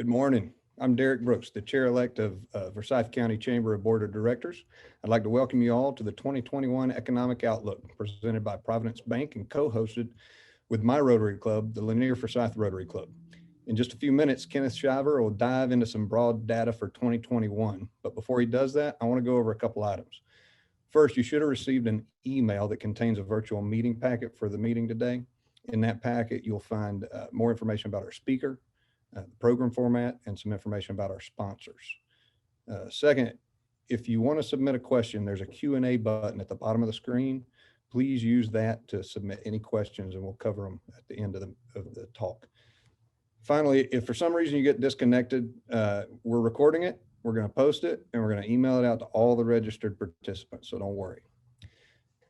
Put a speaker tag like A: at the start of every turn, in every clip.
A: Good morning. I'm Derek Brooks, the chair-elect of Forsyth County Chamber of Board of Directors. I'd like to welcome you all to the 2021 Economic Outlook presented by Providence Bank and co-hosted with my Rotary Club, the Lanier Forsyth Rotary Club. In just a few minutes, Kenneth Shiver will dive into some broad data for 2021. But before he does that, I want to go over a couple items. First, you should have received an email that contains a virtual meeting packet for the meeting today. In that packet, you'll find more information about our speaker, the program format, and some information about our sponsors. Second, if you want to submit a question, there's a Q&A button at the bottom of the screen. Please use that to submit any questions and we'll cover them at the end of the talk. Finally, if for some reason you get disconnected, we're recording it, we're going to post it, and we're going to email it out to all the registered participants, so don't worry.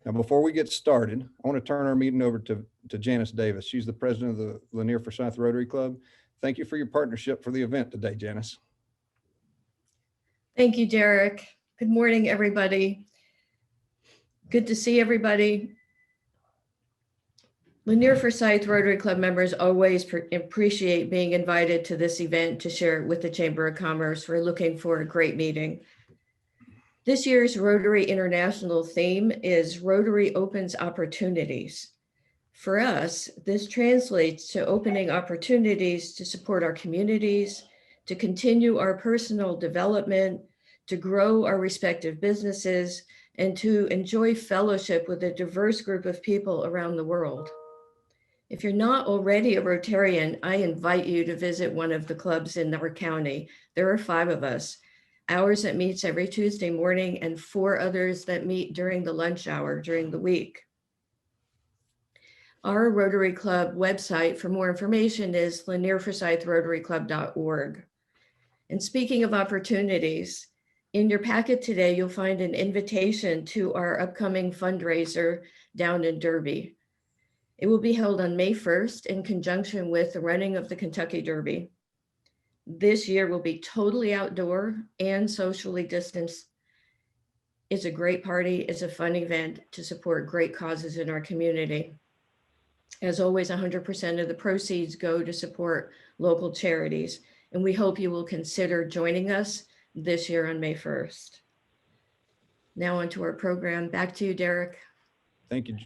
A: Now, before we get started, I want to turn our meeting over to Janice Davis. She's the president of the Lanier Forsyth Rotary Club. Thank you for your partnership for the event today, Janice.
B: Thank you, Derek. Good morning, everybody. Good to see everybody. Lanier Forsyth Rotary Club members always appreciate being invited to this event to share it with the Chamber of Commerce. We're looking for a great meeting. This year's Rotary International theme is Rotary Opens Opportunities. For us, this translates to opening opportunities to support our communities, to continue our personal development, to grow our respective businesses, and to enjoy fellowship with a diverse group of people around the world. If you're not already a Rotarian, I invite you to visit one of the clubs in our county. There are 5 of us. Ours that meets every Tuesday morning and 4 others that meet during the lunch hour during the week. Our Rotary Club website for more information is lanierforsythrotaryclub.org. And speaking of opportunities, in your packet today, you'll find an invitation to our upcoming fundraiser down in Derby. It will be held on May 1st in conjunction with the running of the Kentucky Derby. This year will be totally outdoor and socially distanced. It's a great party. It's a fun event to support great causes in our community. As always, 100% of the proceeds go to support local charities, and we hope you will consider joining us this year on May 1st. Now onto our program. Back to you, Derek.
A: Thank you,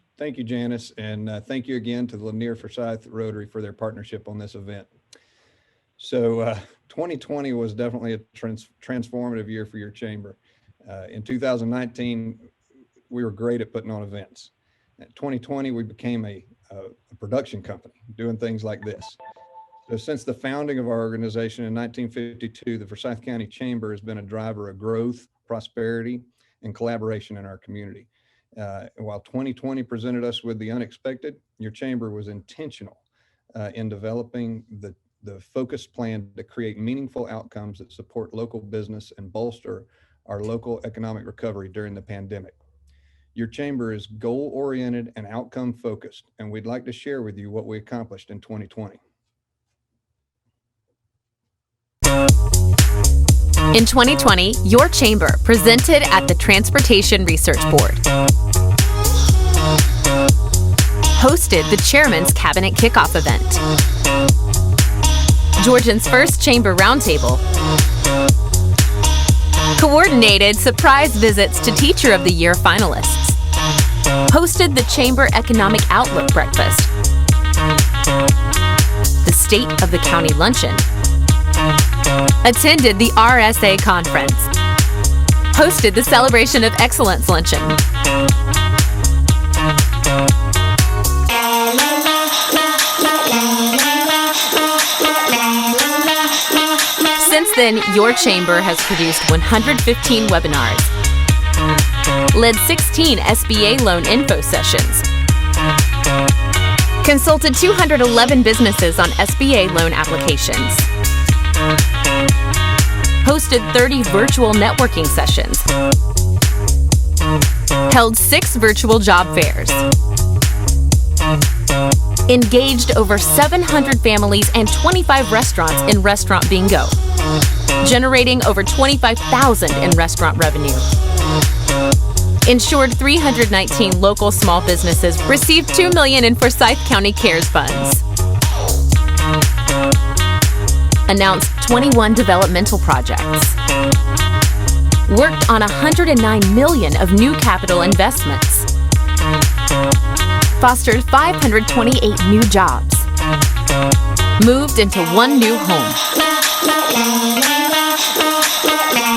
A: Janice, and thank you again to the Lanier Forsyth Rotary for their partnership on this event. So 2020 was definitely a transformative year for your chamber. In 2019, we were great at putting on events. In 2020, we became a production company doing things like this. So since the founding of our organization in 1952, the Forsyth County Chamber has been a driver of growth, prosperity, and collaboration in our community. While 2020 presented us with the unexpected, your chamber was intentional in developing the focused plan to create meaningful outcomes that support local business and bolster our local economic recovery during the pandemic. Your chamber is goal-oriented and outcome-focused, and we'd like to share with you what we accomplished in 2020.
C: In 2020, your chamber presented at the Transportation Research Board, hosted the Chairman's Cabinet Kickoff event, Georgian's first Chamber Roundtable, coordinated surprise visits to Teacher of the Year finalists, hosted the Chamber Economic Outlook Breakfast, the State of the County Luncheon, attended the RSA Conference, hosted the Celebration of Excellence Luncheon, Since then, your chamber has produced 115 webinars, led 16 SBA loan info sessions, consulted 211 businesses on SBA loan applications, hosted 30 virtual networking sessions, held 6 virtual job fairs, engaged over 700 families and 25 restaurants in restaurant bingo, generating over $25,000 in restaurant revenue. Ensured 319 local small businesses received $2 million in Forsyth County CARES funds. announced 21 developmental projects, worked on $109 million of new capital investments, fostered 528 new jobs, moved into one new home,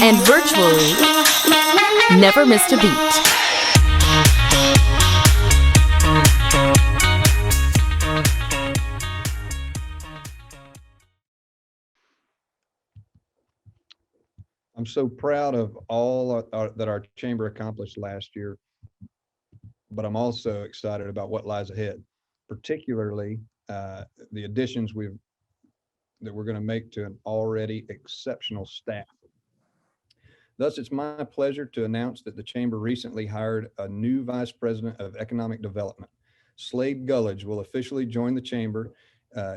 C: and virtually never missed a beat.
A: I'm so proud of all that our chamber accomplished last year, but I'm also excited about what lies ahead, particularly the additions that we're going to make to an already exceptional staff. Thus, it's my pleasure to announce that the chamber recently hired a new Vice President of Economic Development. Slade Gullidge will officially join the chamber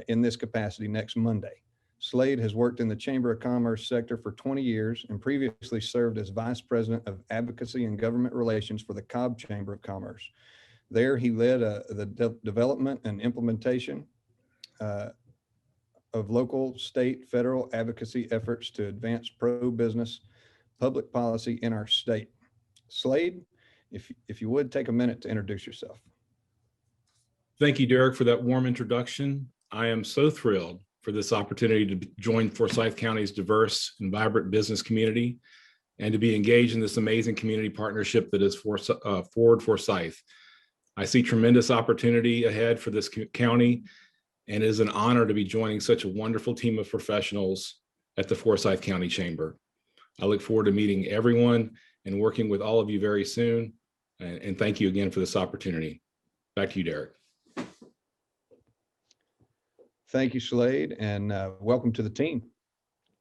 A: in this capacity next Monday. Slade has worked in the Chamber of Commerce sector for 20 years and previously served as Vice President of Advocacy and Government Relations for the Cobb Chamber of Commerce. There, he led the development and implementation of local, state, federal advocacy efforts to advance pro-business public policy in our state. Slade, if you would take a minute to introduce yourself.
D: Thank you, Derek, for that warm introduction. I am so thrilled for this opportunity to join Forsyth County's diverse and vibrant business community and to be engaged in this amazing community partnership that is Forward Forsyth. I see tremendous opportunity ahead for this county, and it is an honor to be joining such a wonderful team of professionals at the Forsyth County Chamber. I look forward to meeting everyone and working with all of you very soon, and thank you again for this opportunity. Back to you, Derek.
A: Thank you, Slade, and welcome to the team.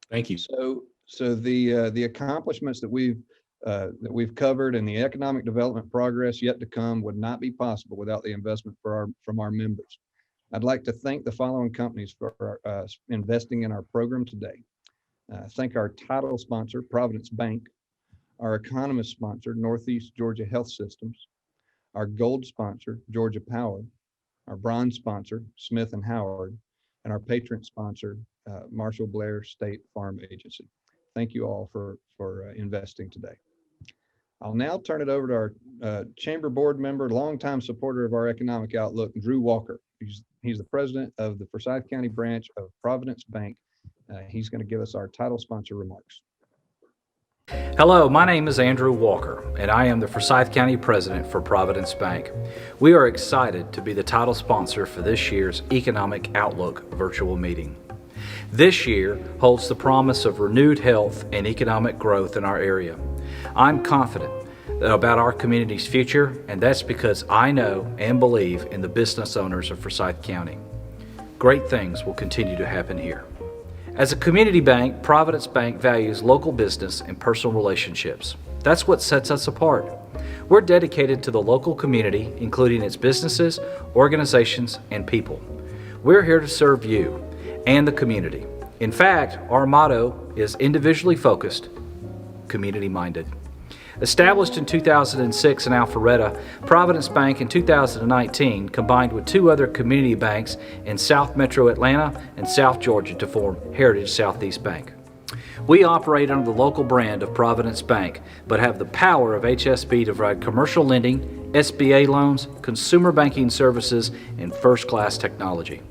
D: Thank you.
A: So the accomplishments that we've covered and the economic development progress yet to come would not be possible without the investment from our members. I'd like to thank the following companies for investing in our program today. Thank our title sponsor, Providence Bank, our economist sponsor, Northeast Georgia Health Systems, our gold sponsor, Georgia Power, our bronze sponsor, Smith & Howard, and our patron sponsor, Marshall Blair State Farm Agency. Thank you all for investing today. I'll now turn it over to our chamber board member, longtime supporter of our economic outlook, Drew Walker. He's the president of the Forsyth County branch of Providence Bank. He's going to give us our title sponsor remarks.
E: Hello, my name is Andrew Walker, and I am the Forsyth County President for Providence Bank. We are excited to be the title sponsor for this year's Economic Outlook virtual meeting. This year holds the promise of renewed health and economic growth in our area. I'm confident about our community's future, and that's because I know and believe in the business owners of Forsyth County. Great things will continue to happen here. As a community bank, Providence Bank values local business and personal relationships. That's what sets us apart. We're dedicated to the local community, including its businesses, organizations, and people. We're here to serve you and the community. In fact, our motto is individually focused, community-minded. Established in 2006 in Alpharetta, Providence Bank in 2019 combined with two other community banks in South Metro Atlanta and South Georgia to form Heritage Southeast Bank. We operate under the local brand of Providence Bank, but have the power of HSB to provide commercial lending, SBA loans, consumer banking services, and first-class technology.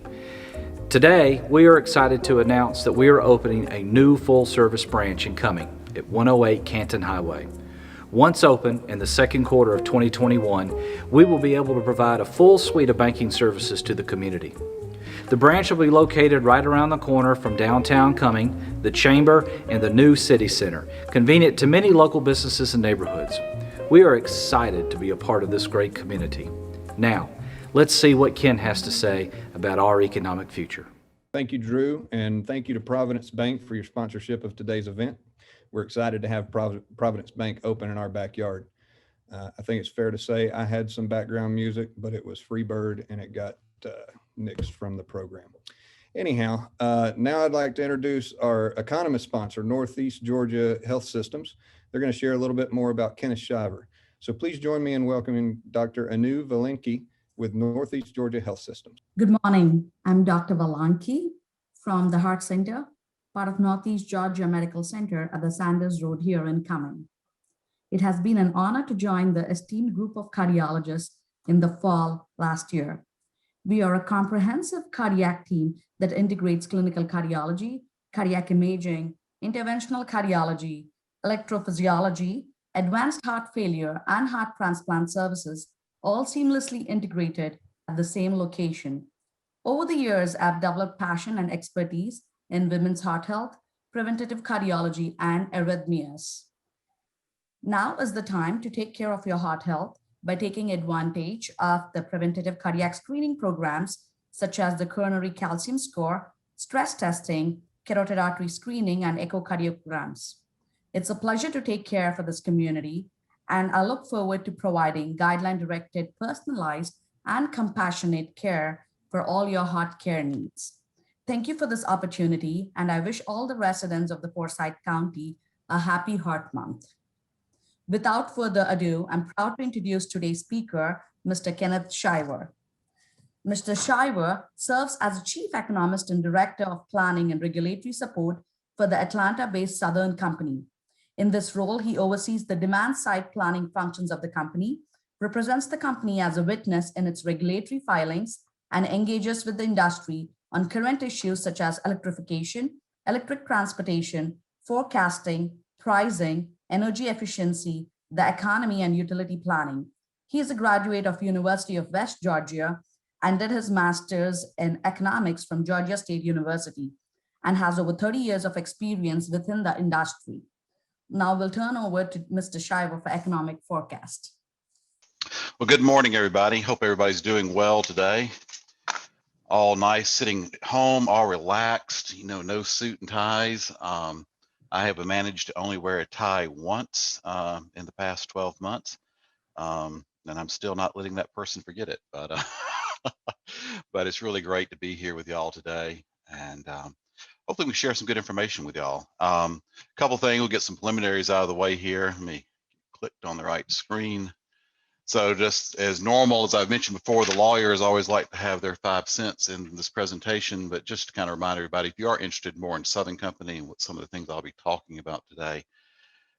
E: Today, we are excited to announce that we are opening a new full-service branch in Cumming at 108 Canton Highway. Once open in the second quarter of 2021, we will be able to provide a full suite of banking services to the community. The branch will be located right around the corner from downtown Cumming, the Chamber, and the new City Center, convenient to many local businesses and neighborhoods. We are excited to be a part of this great community. Now, let's see what Ken has to say about our economic future.
A: Thank you, Drew, and thank you to Providence Bank for your sponsorship of today's event. We're excited to have Providence Bank open in our backyard. I think it's fair to say I had some background music, but it was Freebird and it got nixed from the program. Anyhow, now I'd like to introduce our economist sponsor, Northeast Georgia Health Systems. They're going to share a little bit more about Kenneth Shiver. So please join me in welcoming Dr. Anu Valenki with Northeast Georgia Health Systems.
F: Good morning. I'm Dr. Valanki from the Heart Center. part of Northeast Georgia Medical Center at the Sanders Road here in Cumming. It has been an honor to join the esteemed group of cardiologists in the fall last year. We are a comprehensive cardiac team that integrates clinical cardiology, cardiac imaging, interventional cardiology, electrophysiology, advanced heart failure, and heart transplant services, all seamlessly integrated at the same location. Over the years, I've developed passion and expertise in women's heart health, preventative cardiology, and arrhythmias. Now is the time to take care of your heart health by taking advantage of the preventative cardiac screening programs such as the coronary calcium score, stress testing, carotid artery screening, and echocardiograms. It's a pleasure to take care for this community, and I look forward to providing guideline-directed, personalized, and compassionate care for all your heart care needs. Thank you for this opportunity, and I wish all the residents of the Forsyth County a happy Heart Month. Without further ado, I'm proud to introduce today's speaker, Mr. Kenneth Shiver. Mr. Shiver serves as a Chief Economist and Director of Planning and Regulatory Support for the Atlanta-based Southern Company. In this role, he oversees the demand-side planning functions of the company, represents the company as a witness in its regulatory filings, and engages with the industry on current issues such as electrification, electric transportation, forecasting, pricing, energy efficiency, the economy, and utility planning. He is a graduate of University of West Georgia and did his master's in economics from Georgia State University and has over 30 years of experience within the industry. Now we'll turn over to Mr. Shiver for economic forecast.
G: Well, good morning, everybody. Hope everybody's doing well today. All nice, sitting home, all relaxed, no suit and ties. I have managed to only wear a tie once in the past 12 months. And I'm still not letting that person forget it, but but it's really great to be here with y'all today. And hopefully we share some good information with y'all. A couple things, we'll get some preliminaries out of the way here. Let me click on the right screen. So just as normal, as I've mentioned before, the lawyers always like to have their 5 cents in this presentation, but just to kind of remind everybody, if you are interested more in Southern Company and what some of the things I'll be talking about today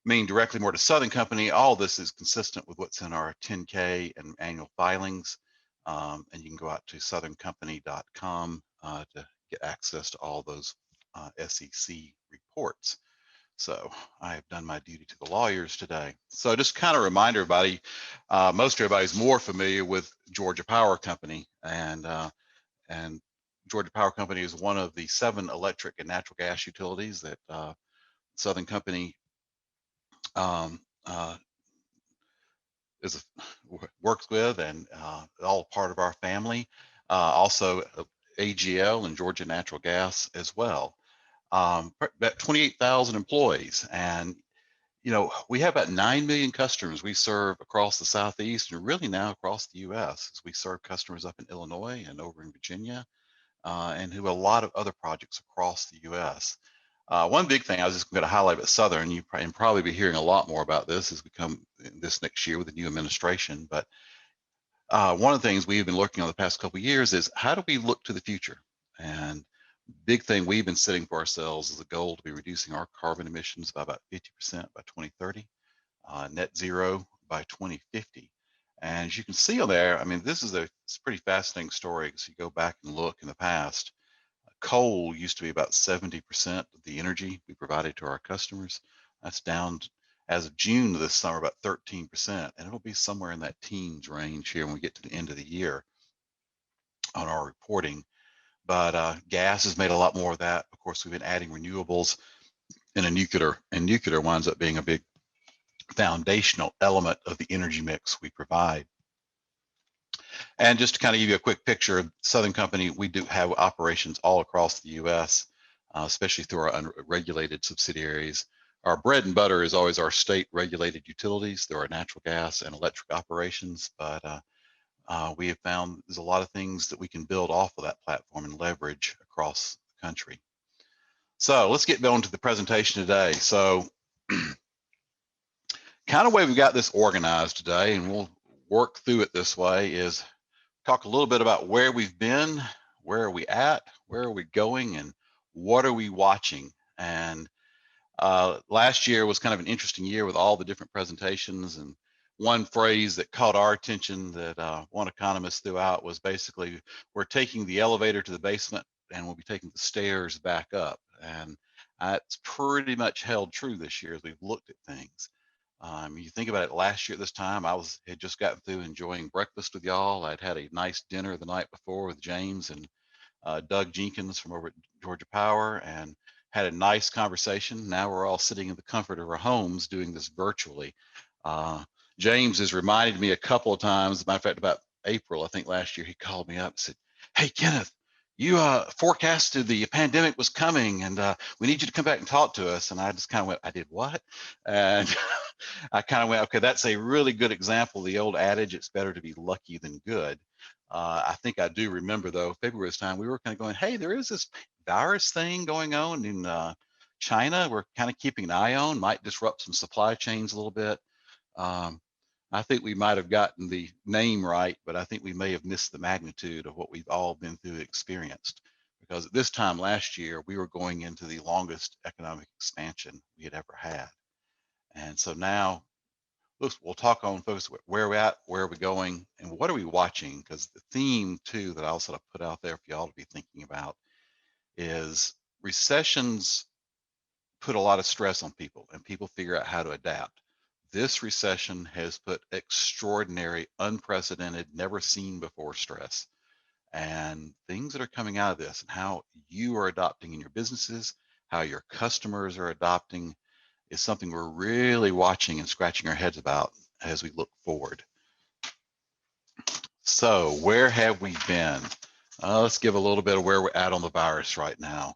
G: mean directly more to Southern Company, all this is consistent with what's in our 10K and annual filings. And you can go out to southerncompany.com to get access to all those SEC reports. So I have done my duty to the lawyers today. So just kind of remind everybody, most everybody's more familiar with Georgia Power Company, and Georgia Power Company is one of the 7 electric and natural gas utilities that Southern Company works with, and all part of our family. Also AGL and Georgia Natural Gas as well. About 28,000 employees, and we have about 9 million customers we serve across the Southeast and really now across the U.S. as we serve customers up in Illinois and over in Virginia, and who have a lot of other projects across the U.S. One big thing I was just going to highlight at Southern, you probably be hearing a lot more about this as we come this next year with the new administration, but one of the things we've been looking on the past couple of years is how do we look to the future? And big thing we've been setting for ourselves is a goal to be reducing our carbon emissions by about 50% by 2030, net zero by 2050. And as you can see on there, I mean, this is it's a pretty fascinating story as you go back and look in the past. Coal used to be about 70% of the energy we provided to our customers. That's down as of June of this summer about 13%, and it'll be somewhere in that teens range here when we get to the end of the year on our reporting. But gas has made a lot more of that. Of course, we've been adding renewables, and nuclear winds up being a big foundational element of the energy mix we provide. And just to kind of give you a quick picture of Southern Company, we do have operations all across the U.S., especially through our unregulated subsidiaries. Our bread and butter is always our state-regulated utilities. There are natural gas and electric operations, but we have found there's a lot of things that we can build off of that platform and leverage across the country. So let's get on to the presentation today. So kind of way we got this organized today, and we'll work through it this way, is talk a little bit about where we've been, where are we at, where are we going, and what are we watching And last year was kind of an interesting year with all the different presentations, and one phrase that caught our attention that one economist threw out was basically, we're taking the elevator to the basement and we'll be taking the stairs back up. And it's pretty much held true this year as we've looked at things. You think about it, last year at this time, had just gotten through enjoying breakfast with y'all. I'd had a nice dinner the night before with James and Doug Jenkins from over at Georgia Power, and had a nice conversation. Now we're all sitting in the comfort of our homes doing this virtually. James has reminded me a couple of times, as a matter of fact, about April, I think last year, he called me up and said, "Hey, Kenneth, you forecasted the pandemic was coming, and we need you to come back and talk to us." And I just kind of went, "I did what?" And I kind of went, "Okay, that's a really good example of the old adage, it's better to be lucky than good." I think I do remember, though, February's time, we were kind of going, "Hey, there is this virus thing going on in China. We're kind of keeping an eye on, might disrupt some supply chains a little bit." I think we might have gotten the name right, but I think we may have missed the magnitude of what we've all been through and experienced. Because at this time last year, we were going into the longest economic expansion we had ever had. And so now, we'll talk on focus where we're at, where are we going, and what are we watching? Because the theme too that I also put out there for y'all to be thinking about is recessions put a lot of stress on people, and people figure out how to adapt. This recession has put extraordinary, unprecedented, never seen before stress. And things that are coming out of this and how you are adopting in your businesses, how your customers are adopting, is something we're really watching and scratching our heads about as we look forward. So where have we been? Let's give a little bit of where we're at on the virus right now.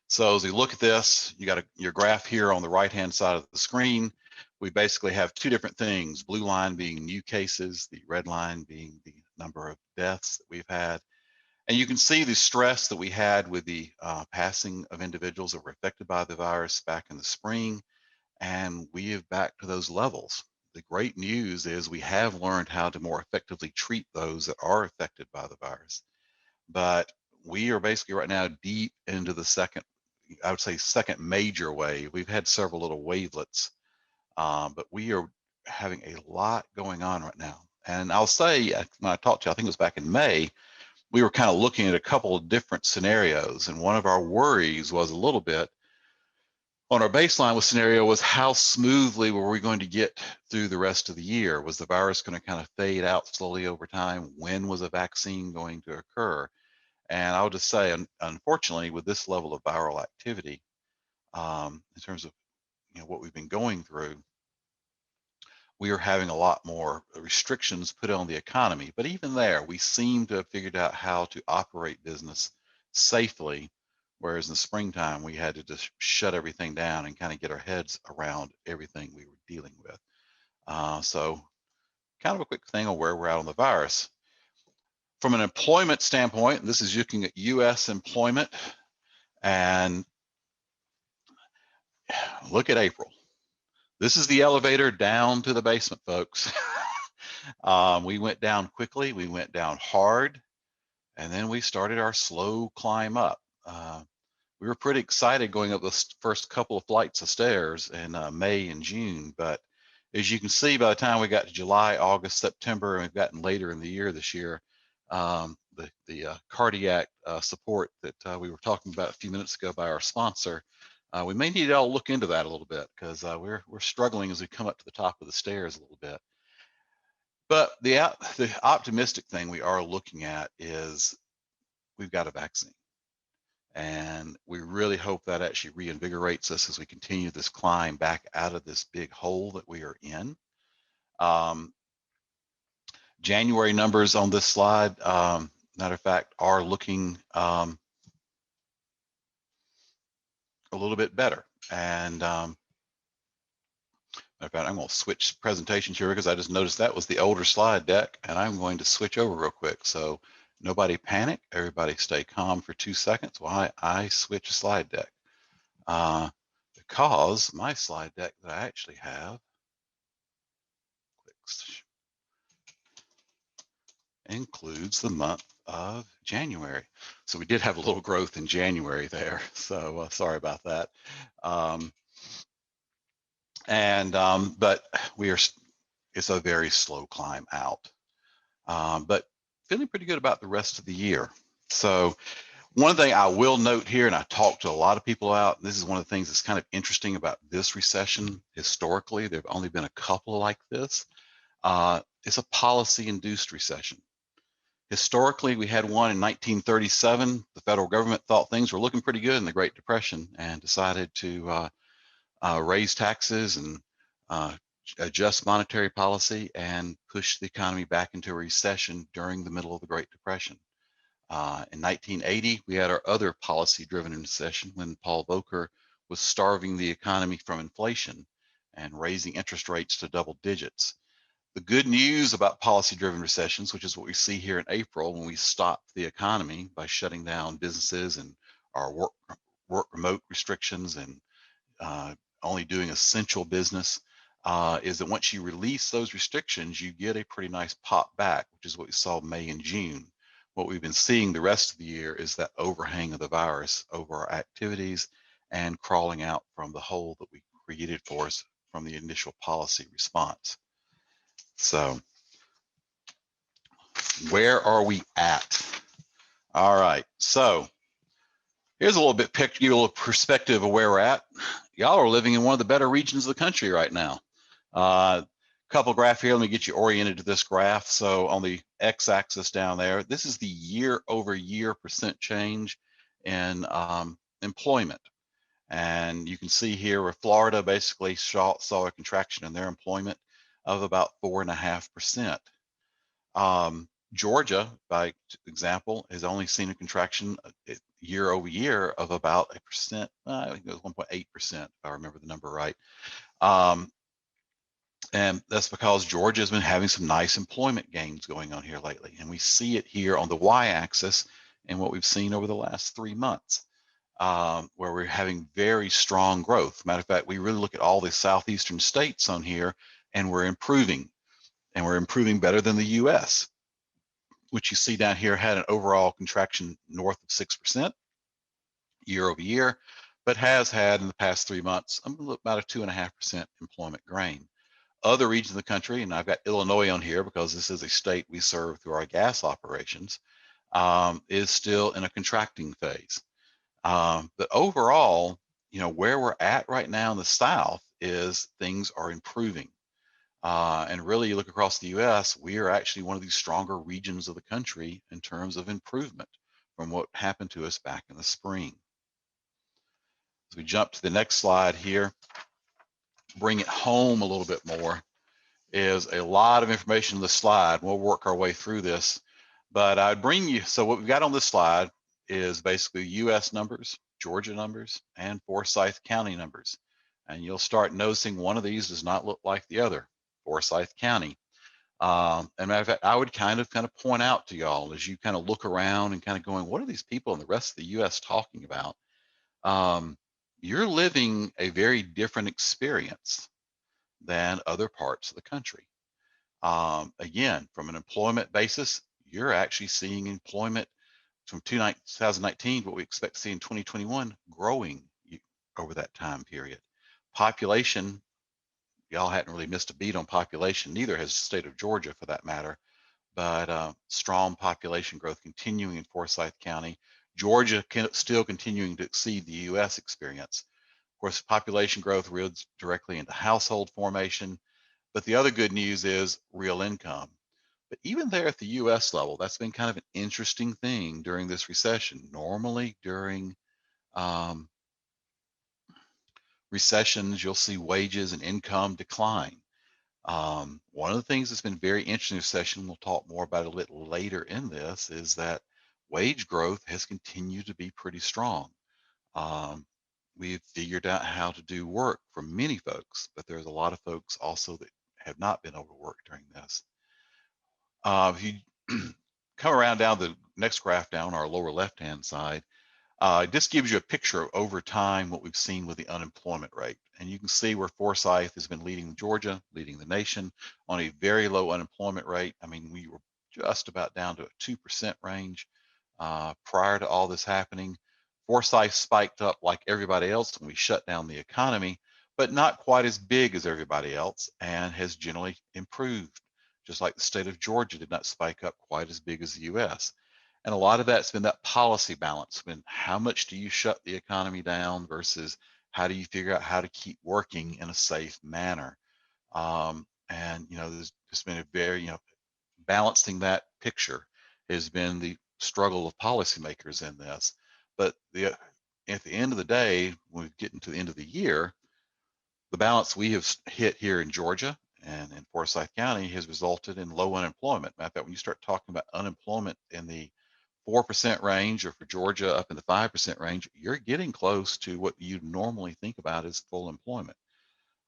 G: So as we look at this, you got your graph here on the right-hand side of the screen. We basically have two different things, blue line being new cases, the red line being the number of deaths that we've had. And you can see the stress that we had with the passing of individuals that were affected by the virus back in the spring, and we have back to those levels. The great news is we have learned how to more effectively treat those that are affected by the virus. But we are basically right now deep into the second, I would say, second major wave. We've had several little wavelets, but we are having a lot going on right now. And I'll say, when I talked to you, I think it was back in May, we were kind of looking at a couple of different scenarios. And one of our worries was a little bit on our baseline scenario was how smoothly were we going to get through the rest of the year? Was the virus going to kind of fade out slowly over time? When was a vaccine going to occur? And I'll just say, unfortunately, with this level of viral activity, in terms of what we've been going through, we are having a lot more restrictions put on the economy. But even there, we seem to have figured out how to operate business safely, whereas in the springtime, we had to just shut everything down and kind of get our heads around everything we were dealing with. So kind of a quick thing on where we're at on the virus. From an employment standpoint, this is looking at US employment, and look at April. This is the elevator down to the basement, folks. We went down quickly, we went down hard, and then we started our slow climb up. We were pretty excited going up the first couple of flights of stairs in May and June, but as you can see, by the time we got to July, August, September, and we've gotten later in the year this year, the cardiac support that we were talking about a few minutes ago by our sponsor, we may need to all look into that a little bit, because we're struggling as we come up to the top of the stairs a little bit. But the optimistic thing we are looking at is we've got a vaccine. And we really hope that actually reinvigorates us as we continue this climb back out of this big hole that we are in. January numbers on this slide, matter of fact, are looking a little bit better. And matter of fact, I'm going to switch presentations here because I just noticed that was the older slide deck, and I'm going to switch over real quick. So nobody panic, everybody stay calm for 2 seconds while I switch a slide deck. Because my slide deck that I actually have includes the month of January. So we did have a little growth in January there. So sorry about that. But it's a very slow climb out. But feeling pretty good about the rest of the year. So one thing I will note here, and I talked to a lot of people out, and this is one of the things that's kind of interesting about this recession. Historically, there have only been a couple like this. It's a policy-induced recession. Historically, we had one in 1937. The federal government thought things were looking pretty good in the Great Depression and decided to raise taxes and adjust monetary policy and push the economy back into a recession during the middle of the Great Depression. In 1980, we had our other policy-driven recession when Paul Volcker was starving the economy from inflation and raising interest rates to double digits. The good news about policy-driven recessions, which is what we see here in April when we stop the economy by shutting down businesses and our work remote restrictions and only doing essential business, is that once you release those restrictions, you get a pretty nice pop back, which is what we saw May and June. What we've been seeing the rest of the year is that overhang of the virus over our activities and crawling out from the hole that we created for us from the initial policy response. So where are we at? All right, so here's a little bit picture, give you a little perspective of where we're at. Y'all are living in one of the better regions of the country right now. Couple graph here, let me get you oriented to this graph. So on the x-axis down there, this is the year-over-year percent change in employment. And you can see here where Florida basically saw a contraction in their employment of about 4.5%. Georgia, by example, has only seen a contraction year over year of about 1%. I think it was 1.8%, if I remember the number right. And that's because Georgia has been having some nice employment gains going on here lately. And we see it here on the y-axis and what we've seen over the last 3 months, where we're having very strong growth. Matter of fact, we really look at all the southeastern states on here and we're improving. And we're improving better than the US, which you see down here had an overall contraction north of 6% year over year, but has had in the past 3 months about a 2.5% employment gain. Other regions of the country, and I've got Illinois on here because this is a state we serve through our gas operations, is still in a contracting phase. But overall, where we're at right now in the South is things are improving. And really, you look across the US, we are actually one of these stronger regions of the country in terms of improvement from what happened to us back in the spring. As we jump to the next slide here, bring it home a little bit more, is a lot of information on the slide. We'll work our way through this, but I'd bring you, so what we've got on this slide is basically US numbers, Georgia numbers, and Forsyth County numbers. And you'll start noticing one of these does not look like the other, Forsyth County. And matter of fact, I would kind of point out to y'all as you kind of look around and kind of going, what are these people in the rest of the US talking about? You're living a very different experience than other parts of the country. Again, from an employment basis, you're actually seeing employment from 2019, what we expect to see in 2021, growing over that time period. Population, y'all hadn't really missed a beat on population, neither has the state of Georgia for that matter, but strong population growth continuing in Forsyth County. Georgia still continuing to exceed the US experience. Of course, population growth reads directly into household formation, but the other good news is real income. But even there at the US level, that's been kind of an interesting thing during this recession. Normally during recessions, you'll see wages and income decline. One of the things that's been very interesting in this session, we'll talk more about it a little later in this, is that wage growth has continued to be pretty strong. We've figured out how to do work for many folks, but there's a lot of folks also that have not been able to work during this. If you come around down the next graph down our lower left-hand side, this gives you a picture of over time what we've seen with the unemployment rate. And you can see where Forsyth has been leading Georgia, leading the nation on a very low unemployment rate. I mean, we were just about down to a 2% range prior to all this happening. Forsyth spiked up like everybody else when we shut down the economy, but not quite as big as everybody else, and has generally improved, just like the state of Georgia did not spike up quite as big as the US. And a lot of that's been that policy balance. When how much do you shut the economy down versus how do you figure out how to keep working in a safe manner? And there's just been a very, balancing that picture has been the struggle of policymakers in this. But at the end of the day, when we get into the end of the year, the balance we have hit here in Georgia and in Forsyth County has resulted in low unemployment. Matter of fact, when you start talking about unemployment in the 4% range, or for Georgia up in the 5% range, you're getting close to what you normally think about as full employment.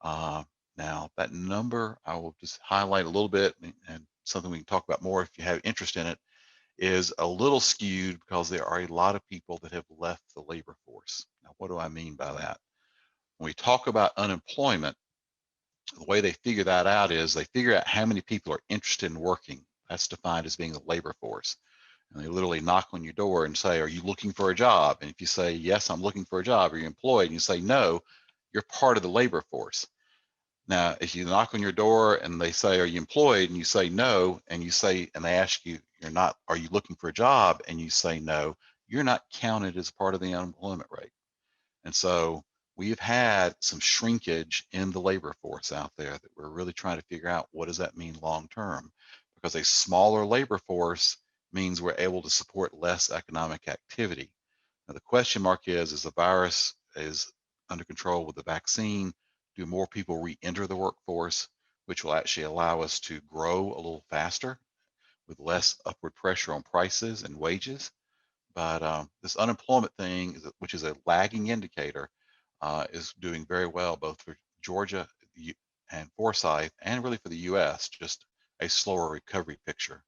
G: Now, that number, I will just highlight a little bit, and something we can talk about more if you have interest in it, is a little skewed because there are a lot of people that have left the labor force. Now, what do I mean by that? When we talk about unemployment, the way they figure that out is they figure out how many people are interested in working. That's defined as being the labor force. And they literally knock on your door and say, are you looking for a job? And if you say, yes, I'm looking for a job, are you employed? And you say, no, you're part of the labor force. Now, if you knock on your door and they say, are you employed? And you say no, and they ask you, are you looking for a job? And you say no, you're not counted as part of the unemployment rate. And so we've had some shrinkage in the labor force out there that we're really trying to figure out, what does that mean long term? Because a smaller labor force means we're able to support less economic activity. Now, the question mark is the virus is under control with the vaccine, do more people re-enter the workforce, which will actually allow us to grow a little faster with less upward pressure on prices and wages? But this unemployment thing, which is a lagging indicator, is doing very well, both for Georgia and Forsyth, and really for the US, just a slower recovery picture.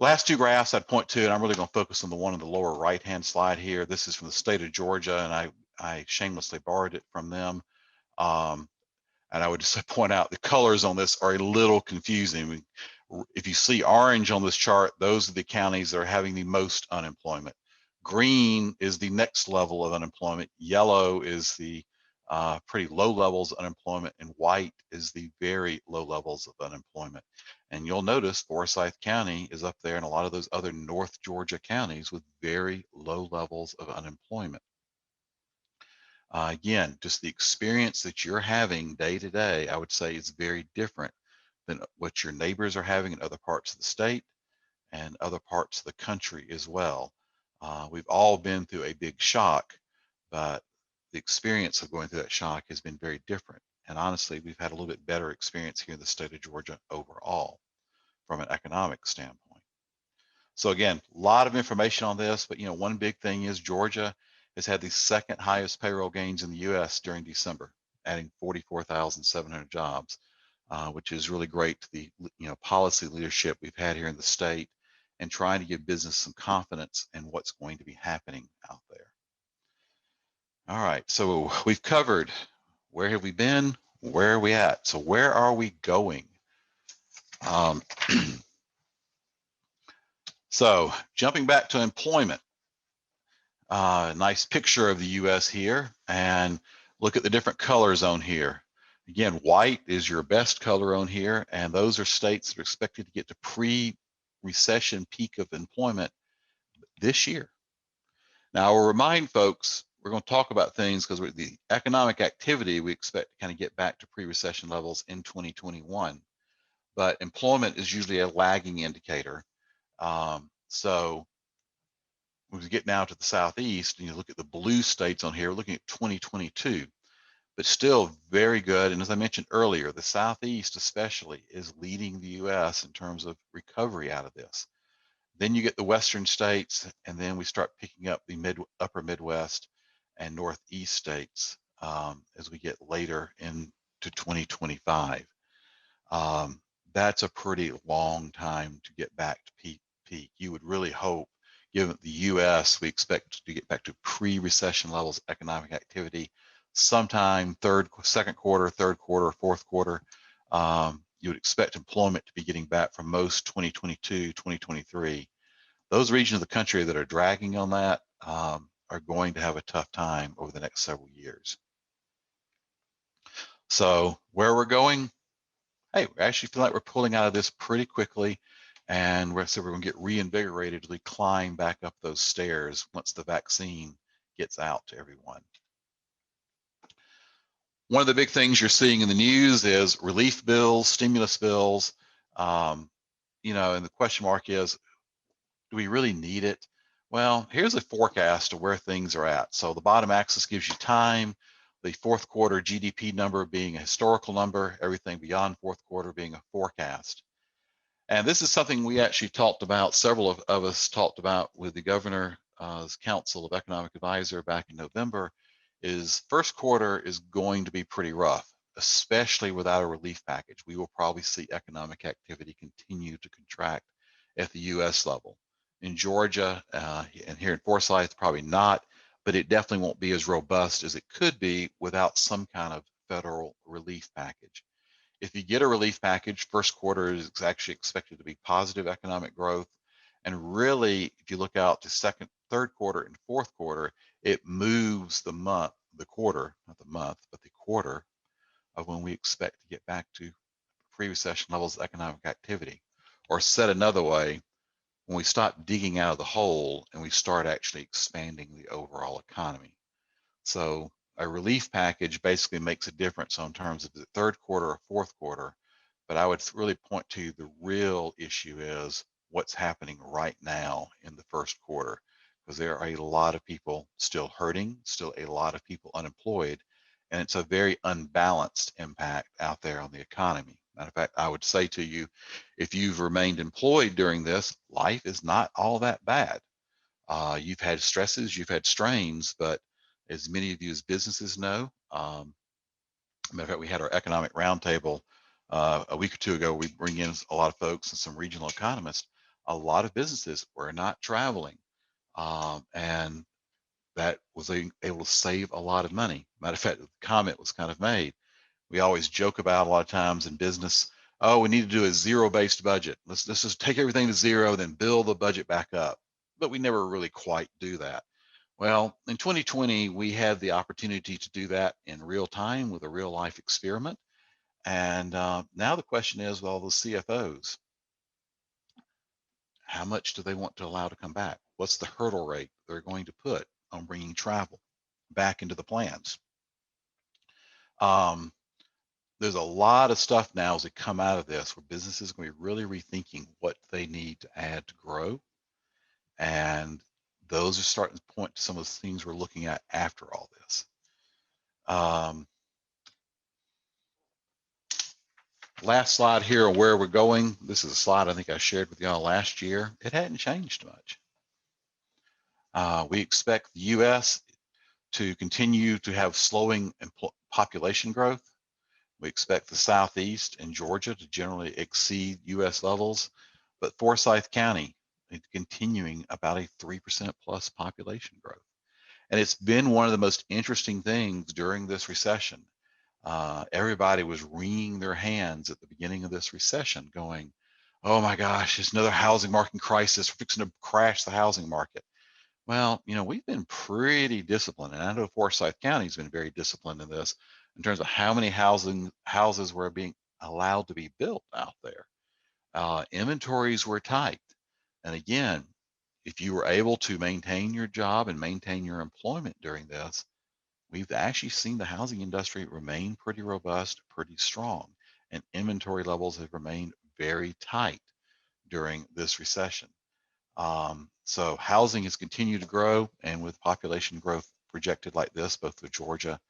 G: Last two graphs I'd point to, and I'm really going to focus on the one in the lower right-hand slide here. This is from the state of Georgia, and I shamelessly borrowed it from them. And I would just point out the colors on this are a little confusing. If you see orange on this chart, those are the counties that are having the most unemployment. Green is the next level of unemployment. Yellow is the pretty low levels of unemployment, and white is the very low levels of unemployment. And you'll notice Forsyth County is up there, and a lot of those other North Georgia counties with very low levels of unemployment. Again, just the experience that you're having day to day, I would say, is very different than what your neighbors are having in other parts of the state and other parts of the country as well. We've all been through a big shock, but the experience of going through that shock has been very different. And honestly, we've had a little bit better experience here in the state of Georgia overall from an economic standpoint. So again, a lot of information on this, but one big thing is Georgia has had the second highest payroll gains in the US during December, adding 44,700 jobs, which is really great to the policy leadership we've had here in the state, and trying to give business some confidence in what's going to be happening out there. All right, so we've covered where have we been, where are we at? So where are we going? So jumping back to employment, nice picture of the US here, and look at the different colors on here. Again, white is your best color on here, and those are states that are expected to get to pre-recession peak of employment this year. Now, I'll remind folks, we're going to talk about things because the economic activity we expect to kind of get back to pre-recession levels in 2021, but employment is usually a lagging indicator. So when we get now to the Southeast and you look at the blue states on here, we're looking at 2022, but still very good. And as I mentioned earlier, the Southeast especially is leading the US in terms of recovery out of this. Then you get the Western states, and then we start picking up the upper Midwest and Northeast states as we get later into 2025. That's a pretty long time to get back to peak. You would really hope, given the US, we expect to get back to pre-recession levels of economic activity sometime second quarter, third quarter, fourth quarter. you would expect employment to be getting back for most 2022, 2023. Those regions of the country that are dragging on that are going to have a tough time over the next several years. So where we're going, hey, we actually feel like we're pulling out of this pretty quickly, and we're going to get reinvigorated as we climb back up those stairs once the vaccine gets out to everyone. One of the big things you're seeing in the news is relief bills, stimulus bills, you know, and the question mark is, do we really need it? Well, here's a forecast of where things are at. So the bottom axis gives you time, the fourth quarter GDP number being a historical number, everything beyond fourth quarter being a forecast. And this is something we actually talked about, several of us talked about with the governor's council of economic advisor back in November, is first quarter is going to be pretty rough, especially without a relief package. We will probably see economic activity continue to contract at the US level. In Georgia and here in Forsyth, probably not, but it definitely won't be as robust as it could be without some kind of federal relief package. If you get a relief package, first quarter is actually expected to be positive economic growth. And really, if you look out to second, third quarter, and fourth quarter, it moves the month, the quarter, not the month, but the quarter of when we expect to get back to pre-recession levels of economic activity. Or said another way, when we stop digging out of the hole and we start actually expanding the overall economy. So a relief package basically makes a difference on terms of the third quarter or fourth quarter, but I would really point to the real issue is what's happening right now in the first quarter, because there are a lot of people still hurting, still a lot of people unemployed, and it's a very unbalanced impact out there on the economy. Matter of fact, I would say to you, if you've remained employed during this, life is not all that bad. You've had stresses, you've had strains, but as many of you as businesses know, matter of fact, we had our economic roundtable a week or two ago. We bring in a lot of folks and some regional economists. A lot of businesses were not traveling, and that was able to save a lot of money. Matter of fact, the comment was kind of made. We always joke about a lot of times in business, oh, we need to do a zero-based budget. Let's just take everything to zero, then build the budget back up. But we never really quite do that. Well, in 2020, we had the opportunity to do that in real time with a real life experiment. And now the question is, well, the CFOs, how much do they want to allow to come back? What's the hurdle rate they're going to put on bringing travel back into the plans? There's a lot of stuff now as we come out of this where businesses are going to be really rethinking what they need to add to grow. And those are starting to point to some of the things we're looking at after all this. Last slide here on where we're going. This is a slide I think I shared with y'all last year. It hadn't changed much. We expect the US to continue to have slowing population growth. We expect the Southeast and Georgia to generally exceed US levels, but Forsyth County is continuing about a 3% plus population growth. And it's been one of the most interesting things during this recession. Everybody was wringing their hands at the beginning of this recession going, oh my gosh, it's another housing market crisis. We're fixing to crash the housing market. Well, you know, we've been pretty disciplined, and I know Forsyth County's been very disciplined in this in terms of how many houses were being allowed to be built out there. Inventories were tight. And again, if you were able to maintain your job and maintain your employment during this, we've actually seen the housing industry remain pretty robust, pretty strong, and inventory levels have remained very tight during this recession. So housing has continued to grow, and with population growth projected like this, both for Georgia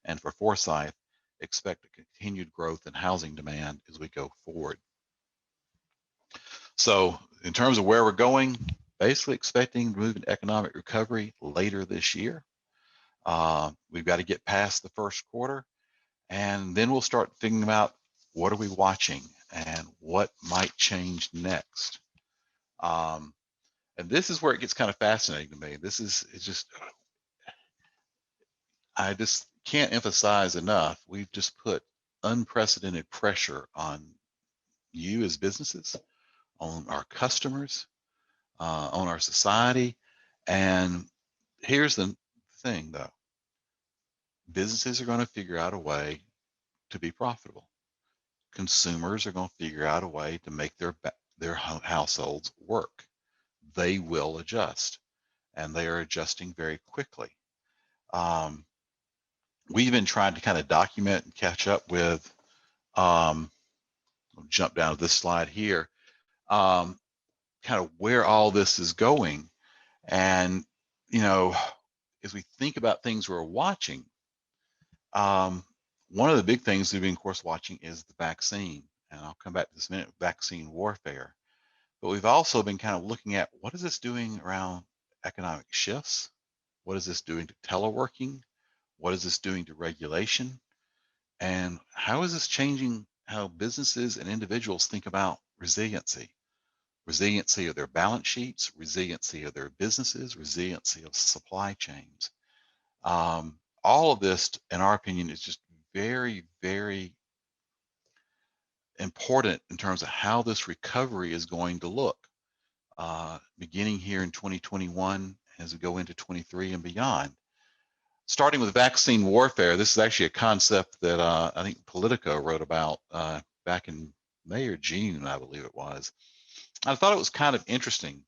G: and for Forsyth, expect a continued growth in housing demand as we go forward. So in terms of where we're going, basically expecting to move into economic recovery later this year. We've got to get past the first quarter, and then we'll start thinking about what are we watching and what might change next. And this is where it gets kind of fascinating to me. I just can't emphasize enough. We've just put unprecedented pressure on you as businesses, on our customers, on our society. And here's the thing though, businesses are going to figure out a way to be profitable. Consumers are going to figure out a way to make their households work. They will adjust, and they are adjusting very quickly. We've been trying to kind of document and catch up with, I'll jump down to this slide here, kind of where all this is going. And, you know, as we think about things we're watching, one of the big things we've been, of course, watching is the vaccine. And I'll come back to this in a minute, vaccine warfare. But we've also been kind of looking at what is this doing around economic shifts? What is this doing to teleworking? What is this doing to regulation? And how is this changing how businesses and individuals think about resiliency? Resiliency of their balance sheets, resiliency of their businesses, resiliency of supply chains. All of this, in our opinion, is just very, very important in terms of how this recovery is going to look, beginning here in 2021 as we go into 23 and beyond. Starting with vaccine warfare, this is actually a concept that I think Politico wrote about back in May or June, I believe it was. I thought it was kind of interesting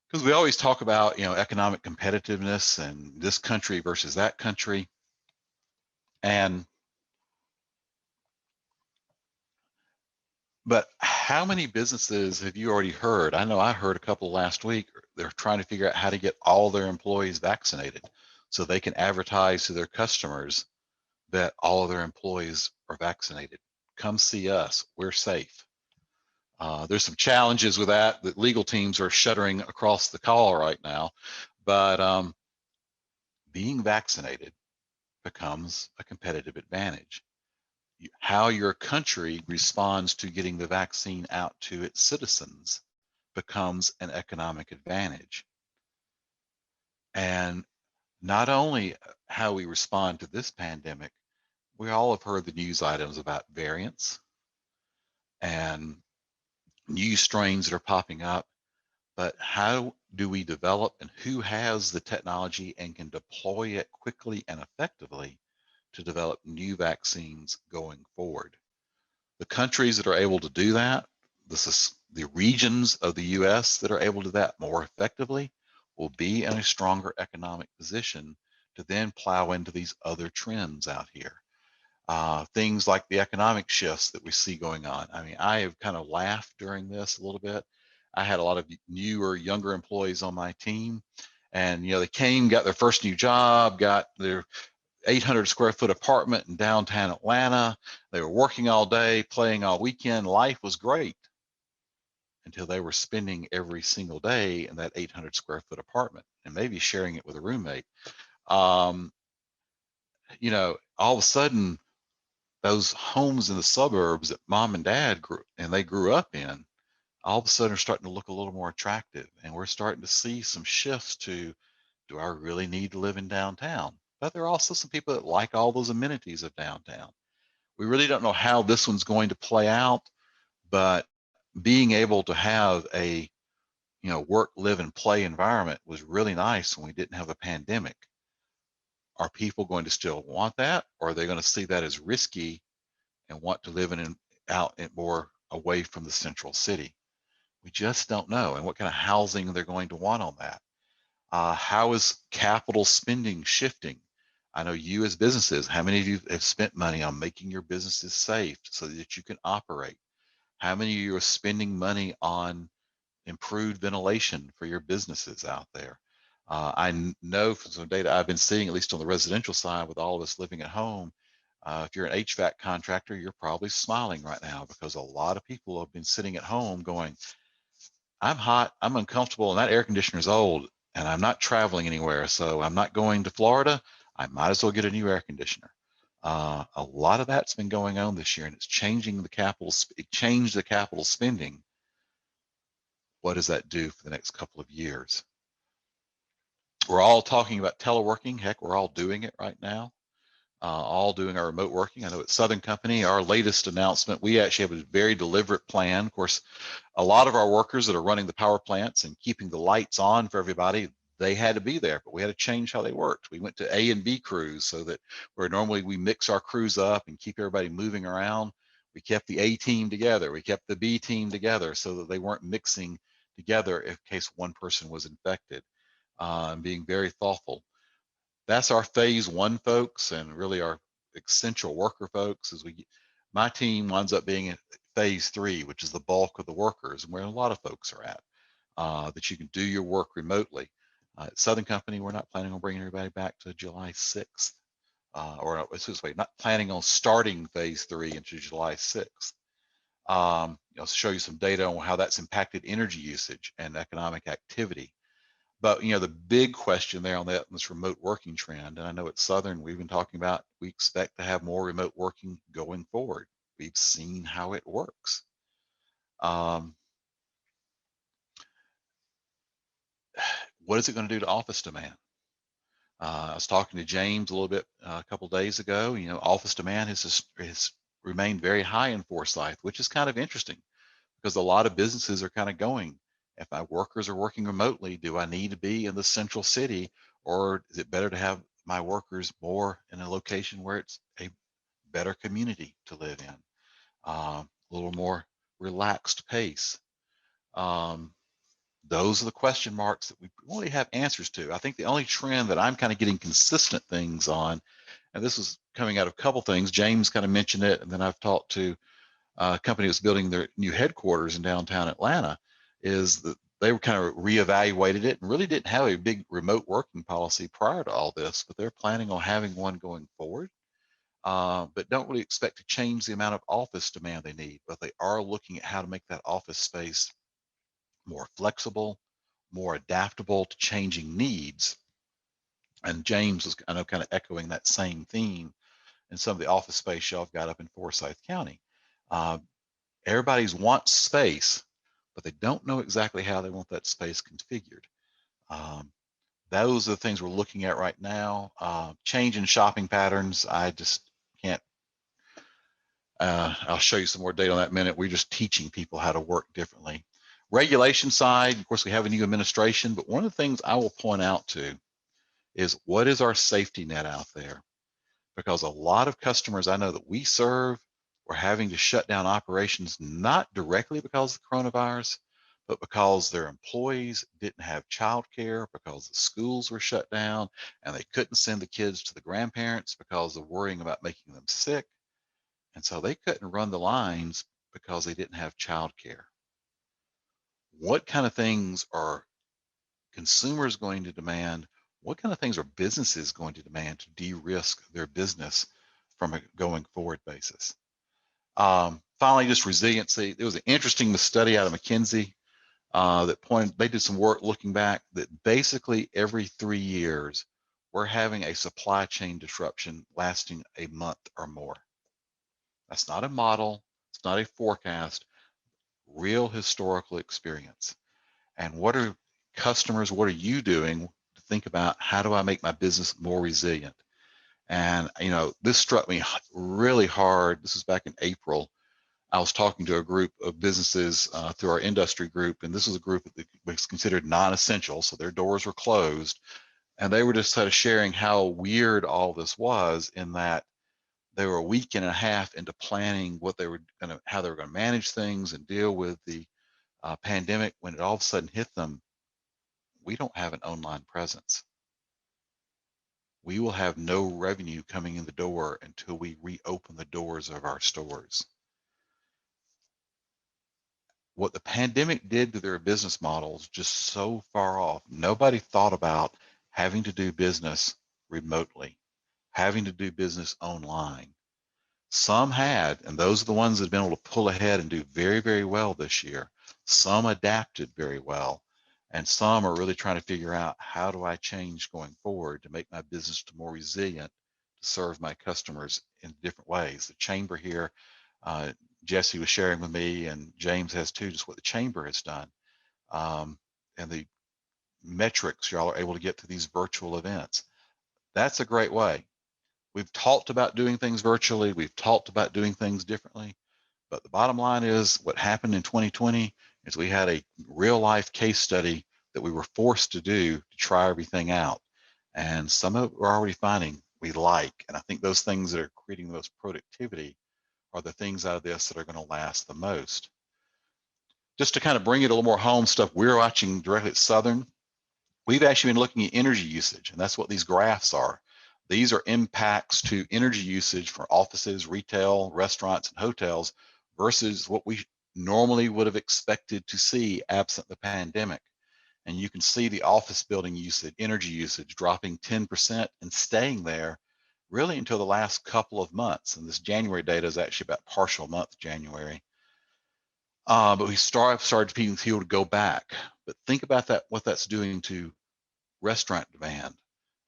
G: because we always talk about, you know, economic competitiveness and this country versus that country. But how many businesses have you already heard? I know I heard a couple last week. They're trying to figure out how to get all their employees vaccinated so they can advertise to their customers that all of their employees are vaccinated. Come see us, we're safe. There's some challenges with that. The legal teams are shuddering across the call right now, but being vaccinated becomes a competitive advantage. How your country responds to getting the vaccine out to its citizens becomes an economic advantage. And not only how we respond to this pandemic, we all have heard the news items about variants and new strains that are popping up, but how do we develop and who has the technology and can deploy it quickly and effectively to develop new vaccines going forward? The countries that are able to do that, the regions of the US that are able to do that more effectively will be in a stronger economic position to then plow into these other trends out here. Things like the economic shifts that we see going on. I mean, I have kind of laughed during this a little bit. I had a lot of newer, younger employees on my team, and, you know, they came, got their first new job, got their 800 square foot apartment in downtown Atlanta. They were working all day, playing all weekend. Life was great until they were spending every single day in that 800 square foot apartment and maybe sharing it with a roommate. You know, all of a sudden, those homes in the suburbs that mom and dad grew up in, all of a sudden are starting to look a little more attractive. And we're starting to see some shifts to, do I really need to live in downtown? But there are also some people that like all those amenities of downtown. We really don't know how this one's going to play out, but being able to have a, you know, work, live, and play environment was really nice when we didn't have a pandemic. Are people going to still want that, or are they going to see that as risky and want to live out and more away from the central city? We just don't know, and what kind of housing they're going to want on that. How is capital spending shifting? I know you as businesses, how many of you have spent money on making your businesses safe so that you can operate? How many of you are spending money on improved ventilation for your businesses out there? I know from some data I've been seeing, at least on the residential side, with all of us living at home, if you're an HVAC contractor, you're probably smiling right now because a lot of people have been sitting at home going, I'm hot, I'm uncomfortable, and that air conditioner is old, and I'm not traveling anywhere, so I'm not going to Florida. I might as well get a new air conditioner. A lot of that's been going on this year, and it's changing the capital. It changed the capital spending. What does that do for the next couple of years? We're all talking about teleworking. Heck, we're all doing it right now. all doing our remote working. I know at Southern Company, our latest announcement, we actually have a very deliberate plan. Of course, a lot of our workers that are running the power plants and keeping the lights on for everybody, they had to be there, but we had to change how they worked. We went to A and B crews, so that where normally we mix our crews up and keep everybody moving around, we kept the A team together, we kept the B team together so that they weren't mixing together in case one person was infected, and being very thoughtful. That's our phase one folks, and really our essential worker folks. My team winds up being in phase three, which is the bulk of the workers, and where a lot of folks are at, that you can do your work remotely. At Southern Company, we're not planning on bringing everybody back to July 6th, or this way, not planning on starting phase three into July 6th. I'll show you some data on how that's impacted energy usage and economic activity. But the big question there on this remote working trend, and I know at Southern we've been talking about, we expect to have more remote working going forward. We've seen how it works. What is it going to do to office demand? I was talking to James a little bit a couple days ago. Office demand has remained very high in Forsyth, which is kind of interesting because a lot of businesses are kind of going, if my workers are working remotely, do I need to be in the central city, or is it better to have my workers more in a location where it's a better community to live in, a little more relaxed pace? Those are the question marks that we really have answers to. I think the only trend that I'm kind of getting consistent things on, and this is coming out of a couple things, James kind of mentioned it, and then I've talked to a company that's building their new headquarters in downtown Atlanta, is that they were kind of reevaluated it and really didn't have a big remote working policy prior to all this, but they're planning on having one going forward, but don't really expect to change the amount of office demand they need, but they are looking at how to make that office space more flexible, more adaptable to changing needs. And James is, I know, kind of echoing that same theme in some of the office space y'all have got up in Forsyth County. Everybody's wants space, but they don't know exactly how they want that space configured. Those are the things we're looking at right now. Change in shopping patterns, I just can't, I'll show you some more data on that in a minute. We're just teaching people how to work differently. Regulation side, of course, we have a new administration, but one of the things I will point out to is, what is our safety net out there? Because a lot of customers I know that we serve were having to shut down operations, not directly because of the coronavirus, but because their employees didn't have childcare, because the schools were shut down and they couldn't send the kids to the grandparents because of worrying about making them sick. And so they couldn't run the lines because they didn't have childcare. What kind of things are consumers going to demand? What kind of things are businesses going to demand to de-risk their business from a going forward basis? Finally, just resiliency. There was an interesting study out of McKinsey that pointed, they did some work looking back, that basically every 3 years, we're having a supply chain disruption lasting a month or more. That's not a model, it's not a forecast, real historical experience. And what are customers, what are you doing to think about, how do I make my business more resilient? And this struck me really hard. This was back in April. I was talking to a group of businesses through our industry group, and this was a group that was considered non-essential, so their doors were closed. And they were just sort of sharing how weird all this was, in that they were a week and a half into planning what they were how they were going to manage things and deal with the pandemic, when it all of a sudden hit them, we don't have an online presence. We will have no revenue coming in the door until we reopen the doors of our stores. What the pandemic did to their business models, just so far off. Nobody thought about having to do business remotely, having to do business online. Some had, and those are the ones that have been able to pull ahead and do very, very well this year. Some adapted very well, and some are really trying to figure out, how do I change going forward to make my business more resilient, to serve my customers in different ways. The chamber here, Jesse was sharing with me, and James has too, just what the chamber has done, and the metrics y'all are able to get to these virtual events. That's a great way. We've talked about doing things virtually. We've talked about doing things differently. But the bottom line is what happened in 2020 is we had a real life case study that we were forced to do to try everything out. And some of it we're already finding we like. And I think those things that are creating the most productivity are the things out of this that are going to last the most. Just to kind of bring it a little more home stuff we're watching directly at Southern, we've actually been looking at energy usage, and that's what these graphs are. These are impacts to energy usage for offices, retail, restaurants, and hotels versus what we normally would have expected to see absent the pandemic. And you can see the office building usage, energy usage dropping 10% and staying there really until the last couple of months. And this January data is actually about partial month January. But we started people to go back. But think about that, what that's doing to restaurant demand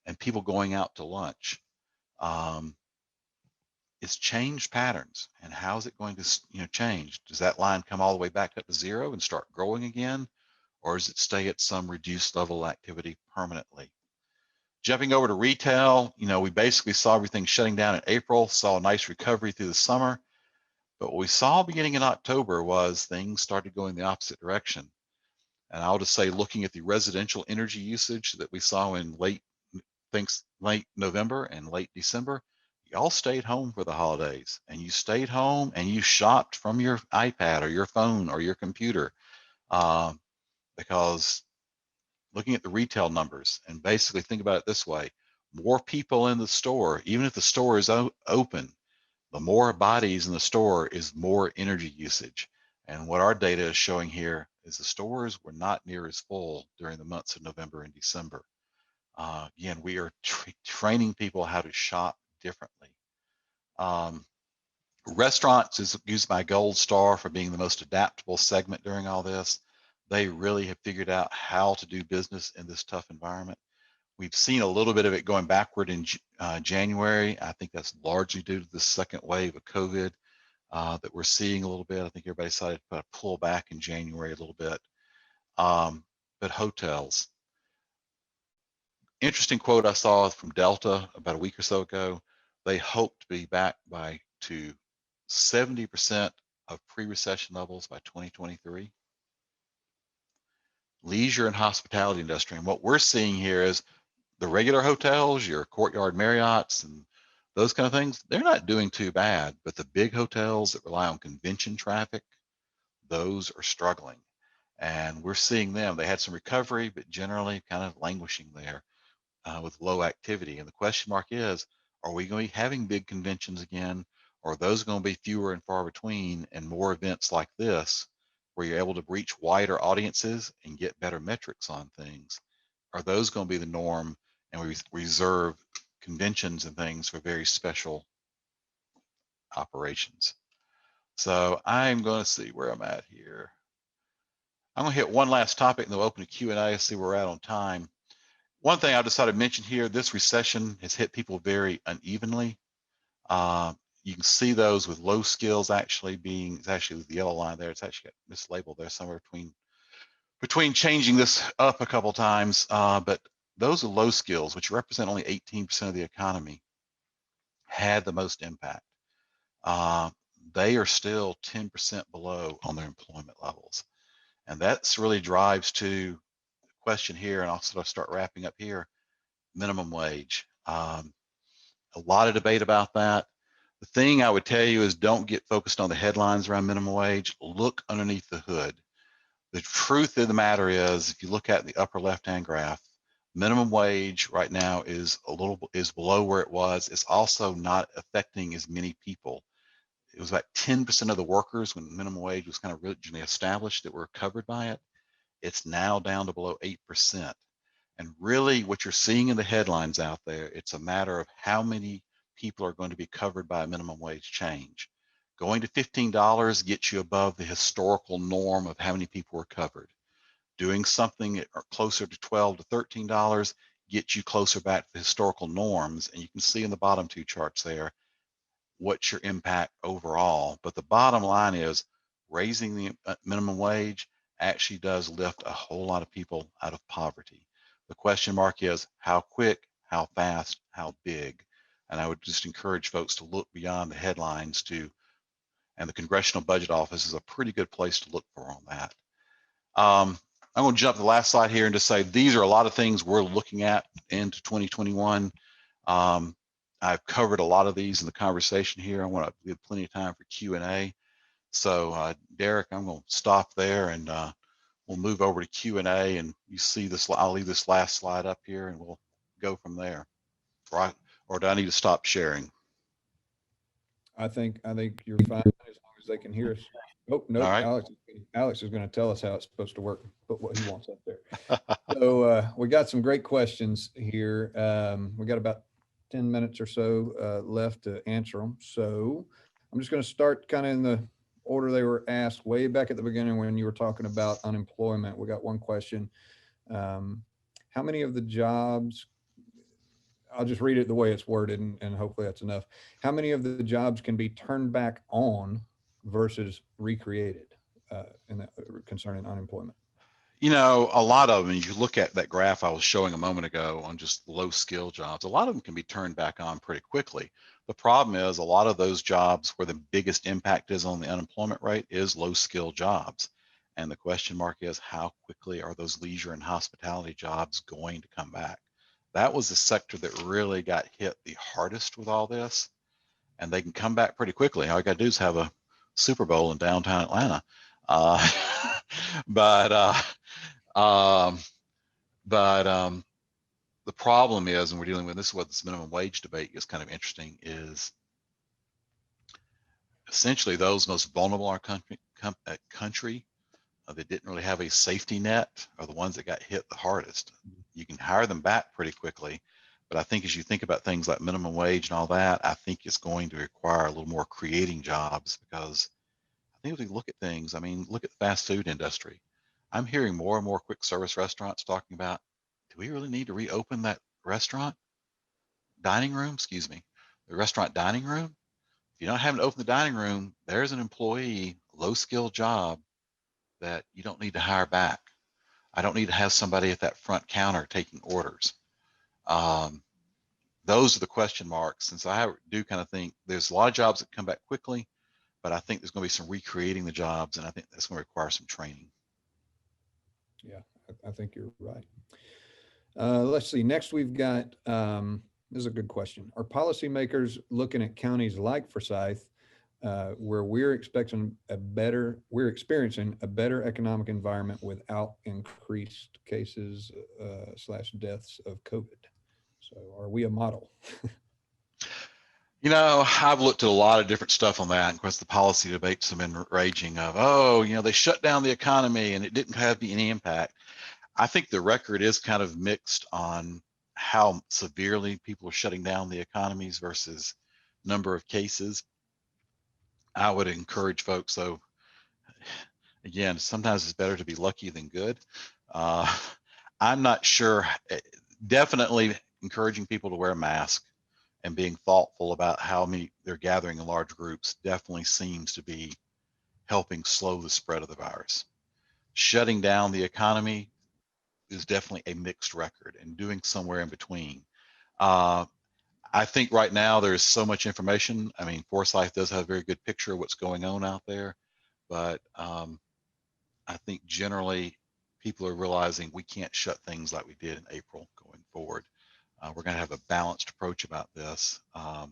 G: and people going out to lunch. It's changed patterns. And how is it going to change? Does that line come all the way back up to zero and start growing again? Or does it stay at some reduced level of activity permanently? Jumping over to retail, we basically saw everything shutting down in April, saw a nice recovery through the summer. But what we saw beginning in October was things started going the opposite direction. And I'll just say, looking at the residential energy usage that we saw in late November and late December, y'all stayed home for the holidays, and you stayed home and you shopped from your iPad or your phone or your computer, because looking at the retail numbers, and basically think about it this way, more people in the store, even if the store is open, the more bodies in the store is more energy usage. And what our data is showing here is the stores were not near as full during the months of November and December. Again, we are training people how to shop differently. Restaurants is used my gold star for being the most adaptable segment during all this. They really have figured out how to do business in this tough environment. We've seen a little bit of it going backward in January. I think that's largely due to the second wave of COVID that we're seeing a little bit. I think everybody decided to pull back in January a little bit. But hotels. Interesting quote I saw from Delta about a week or so ago. They hope to be back to 70% of pre-recession levels by 2023. Leisure and hospitality industry. And what we're seeing here is the regular hotels, your Courtyard Marriotts and those kind of things, they're not doing too bad, but the big hotels that rely on convention traffic, those are struggling. And we're seeing them. They had some recovery, but generally kind of languishing there with low activity. And the question mark is, are we going to be having big conventions again? Or are those going to be fewer and far between, and more events like this where you're able to reach wider audiences and get better metrics on things? Are those going to be the norm, and we reserve conventions and things for very special operations? So I'm going to see where I'm at here. I'm going to hit one last topic and then we'll open a Q&A, see where we're at on time. One thing I decided to mention here, this recession has hit people very unevenly. You can see those with low skills actually being, it's actually the yellow line there, it's actually got mislabeled there somewhere between changing this up a couple times, but those with low skills, which represent only 18% of the economy, had the most impact. They are still 10% below on their employment levels. And that's really drives to the question here, and I'll sort of start wrapping up here, minimum wage. A lot of debate about that. The thing I would tell you is don't get focused on the headlines around minimum wage. Look underneath the hood. The truth of the matter is, if you look at the upper left-hand graph, minimum wage right now is below where it was. It's also not affecting as many people. It was about 10% of the workers when minimum wage was kind of originally established that were covered by it. It's now down to below 8%. And really what you're seeing in the headlines out there, it's a matter of how many people are going to be covered by a minimum wage change. Going to $15 gets you above the historical norm of how many people are covered. Doing something closer to $12 to $13 gets you closer back to the historical norms. And you can see in the bottom two charts there, what's your impact overall. But the bottom line is raising the minimum wage actually does lift a whole lot of people out of poverty. The question mark is how quick, how fast, how big. And I would just encourage folks to look beyond the headlines and the Congressional Budget Office is a pretty good place to look for on that. I'm going to jump to the last slide here and just say these are a lot of things we're looking at into 2021. I've covered a lot of these in the conversation here. I want to give plenty of time for Q&A. So Derek, I'm going to stop there and we'll move over to Q&A, and you see this. I'll leave this last slide up here and we'll go from there. Right? Or do I need to stop sharing?
A: I think you're fine as long as they can hear us. Oh, no,
G: All right.
A: Alex is going to tell us how it's supposed to work, but what he wants up there. So we got some great questions here. We got about 10 minutes or so left to answer them. So I'm just going to start kind of in the order they were asked way back at the beginning when you were talking about unemployment. We got one question. How many of the jobs, I'll just read it the way it's worded and hopefully that's enough. How many of the jobs can be turned back on versus recreated concerning unemployment?
G: You know, a lot of them, you look at that graph I was showing a moment ago on just low skill jobs, a lot of them can be turned back on pretty quickly. The problem is a lot of those jobs where the biggest impact is on the unemployment rate is low skill jobs. And the question mark is how quickly are those leisure and hospitality jobs going to come back? That was the sector that really got hit the hardest with all this. And they can come back pretty quickly. All you got to do is have a Super Bowl in downtown Atlanta. The problem is, and we're dealing with this, what this minimum wage debate is kind of interesting, is essentially those most vulnerable in our country that didn't really have a safety net are the ones that got hit the hardest. You can hire them back pretty quickly, but I think as you think about things like minimum wage and all that, I think it's going to require a little more creating jobs, because I think if we look at things, I mean, look at the fast food industry. I'm hearing more and more quick service restaurants talking about, do we really need to reopen that dining room, the restaurant dining room? If you're not having to open the dining room, there's an employee, low skill job that you don't need to hire back. I don't need to have somebody at that front counter taking orders. Those are the question marks. And so I do kind of think there's a lot of jobs that come back quickly, but I think there's going to be some recreating the jobs, and I think that's going to require some training.
A: Yeah, I think you're right. Let's see. Next, we've got, this is a good question. Are policymakers looking at counties like Forsyth, where we're experiencing a better economic environment without increased cases / deaths of COVID? So are we a model?
G: You know, I've looked at a lot of different stuff on that. And of course, the policy debates have been raging of, oh, you know, they shut down the economy and it didn't have any impact. I think the record is kind of mixed on how severely people are shutting down the economies versus number of cases. I would encourage folks, though, again, sometimes it's better to be lucky than good. I'm not sure. Definitely encouraging people to wear a mask and being thoughtful about how many they're gathering in large groups definitely seems to be helping slow the spread of the virus. Shutting down the economy is definitely a mixed record, and doing somewhere in between. I think right now there's so much information. I mean, Forsyth does have a very good picture of what's going on out there, but I think generally people are realizing we can't shut things like we did in April going forward. We're going to have a balanced approach about this. But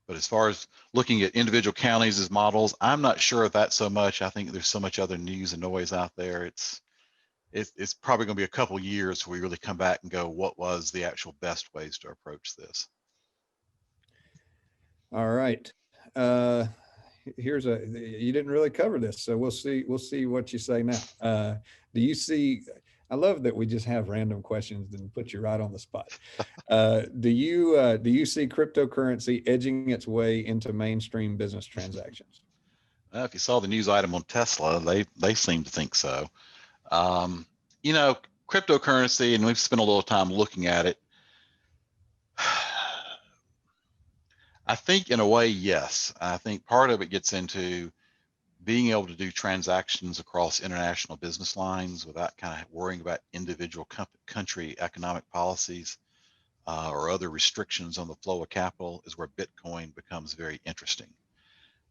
G: as far as looking at individual counties as models, I'm not sure of that so much. I think there's so much other news and noise out there. It's probably going to be a couple years where we really come back and go, what was the actual best ways to approach this?
A: All right. You didn't really cover this, so we'll see what you say now. Do you see, I love that we just have random questions and put you right on the spot. Do you see cryptocurrency edging its way into mainstream business transactions?
G: If you saw the news item on Tesla, they seem to think so. You know, cryptocurrency, and we've spent a little time looking at it. I think in a way, yes. I think part of it gets into being able to do transactions across international business lines without kind of worrying about individual country economic policies. or other restrictions on the flow of capital is where Bitcoin becomes very interesting.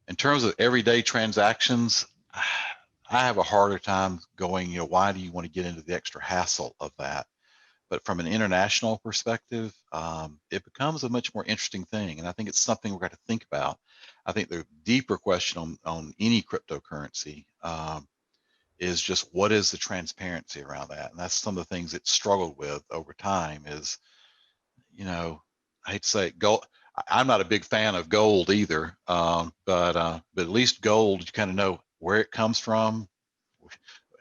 G: In terms of everyday transactions, I have a harder time going, why do you want to get into the extra hassle of that? But from an international perspective, it becomes a much more interesting thing. And I think it's something we're going to think about. I think the deeper question on any cryptocurrency is just what is the transparency around that? And that's some of the things it's struggled with over time is, I hate to say it, gold. I'm not a big fan of gold either, but at least gold, you kind of know where it comes from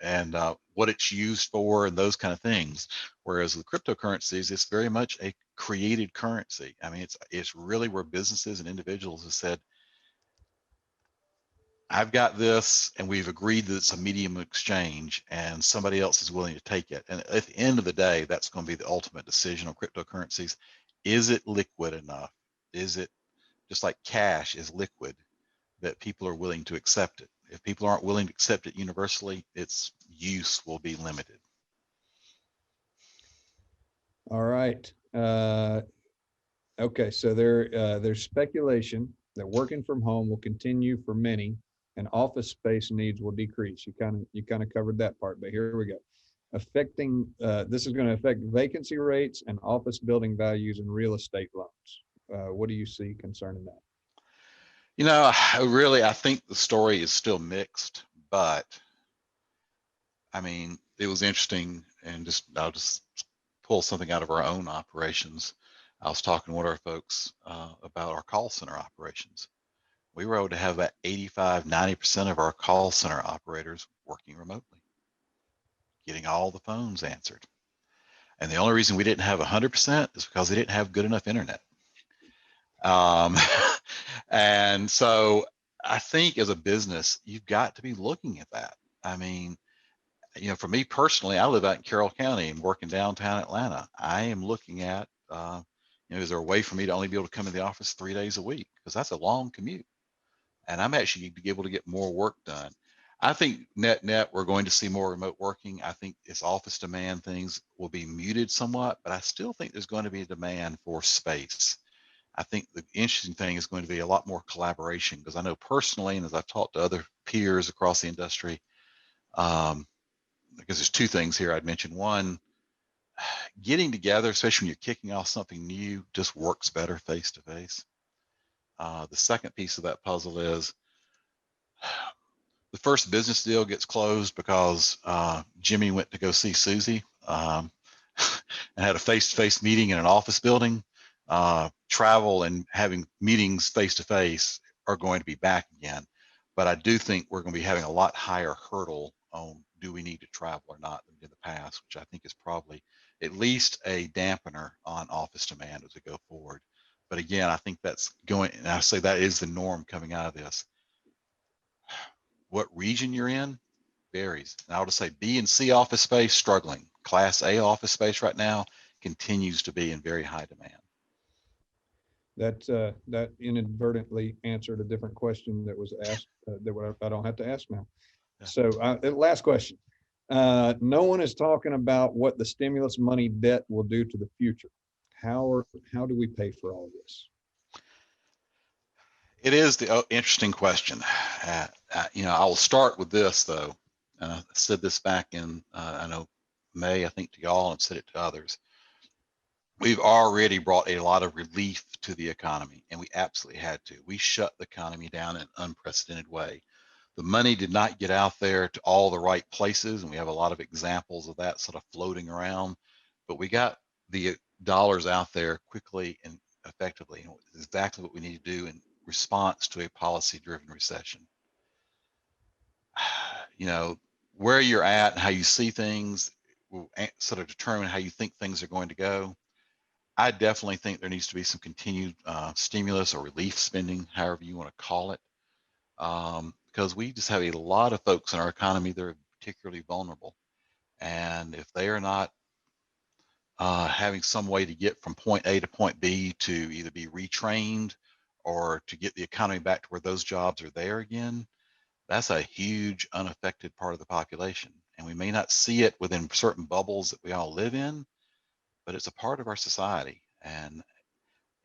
G: and what it's used for and those kind of things. Whereas with cryptocurrencies, it's very much a created currency. I mean, it's really where businesses and individuals have said, I've got this, and we've agreed that it's a medium of exchange, and somebody else is willing to take it. And at the end of the day, that's going to be the ultimate decision on cryptocurrencies. Is it liquid enough? Is it just like cash is liquid that people are willing to accept it? If people aren't willing to accept it universally, its use will be limited.
A: All right. Okay, so there's speculation that working from home will continue for many and office space needs will decrease. You kind of covered that part, but here we go. This is going to affect vacancy rates and office building values and real estate loans. What do you see concerning that?
G: I think the story is still mixed, but I mean, it was interesting, and I'll just pull something out of our own operations. I was talking with our folks about our call center operations. We were able to have about 85–90% of our call center operators working remotely, getting all the phones answered. And the only reason we didn't have 100% is because they didn't have good enough internet. And so I think as a business, you've got to be looking at that. I mean, for me personally, I live out in Carroll County and work in downtown Atlanta. I am looking at, is there a way for me to only be able to come to the office 3 days a week? Because that's a long commute. And I'm actually be able to get more work done. I think net, we're going to see more remote working. I think this office demand things will be muted somewhat, but I still think there's going to be a demand for space. I think the interesting thing is going to be a lot more collaboration, because I know personally, and as I've talked to other peers across the industry, because there's two things here I'd mention. One, getting together, especially when you're kicking off something new, just works better face to face. The second piece of that puzzle is the first business deal gets closed because Jimmy went to go see Susie and had a face-to-face meeting in an office building. Travel and having meetings face-to-face are going to be back again. But I do think we're going to be having a lot higher hurdle on do we need to travel or not than in the past, which I think is probably at least a dampener on office demand as we go forward. But again, I think that's going, and I say that is the norm coming out of this. What region you're in varies. And I would say B and C office space struggling. Class A office space right now continues to be in very high demand.
A: That inadvertently answered a different question that was asked that I don't have to ask now.
G: Yeah.
A: So last question. No one is talking about what the stimulus money debt will do to the future. How do we pay for all of this?
G: It is the interesting question. I will start with this though. I said this back in, I know May, I think to y'all, and said it to others. We've already brought a lot of relief to the economy, and we absolutely had to. We shut the economy down in an unprecedented way. The money did not get out there to all the right places, and we have a lot of examples of that sort of floating around, but we got the dollars out there quickly and effectively, and exactly what we need to do in response to a policy-driven recession. Where you're at and how you see things will sort of determine how you think things are going to go. I definitely think there needs to be some continued stimulus or relief spending, however you want to call it, because we just have a lot of folks in our economy that are particularly vulnerable. And if they are not having some way to get from point A to point B to either be retrained or to get the economy back to where those jobs are there again, that's a huge unaffected part of the population. And we may not see it within certain bubbles that we all live in, but it's a part of our society. And,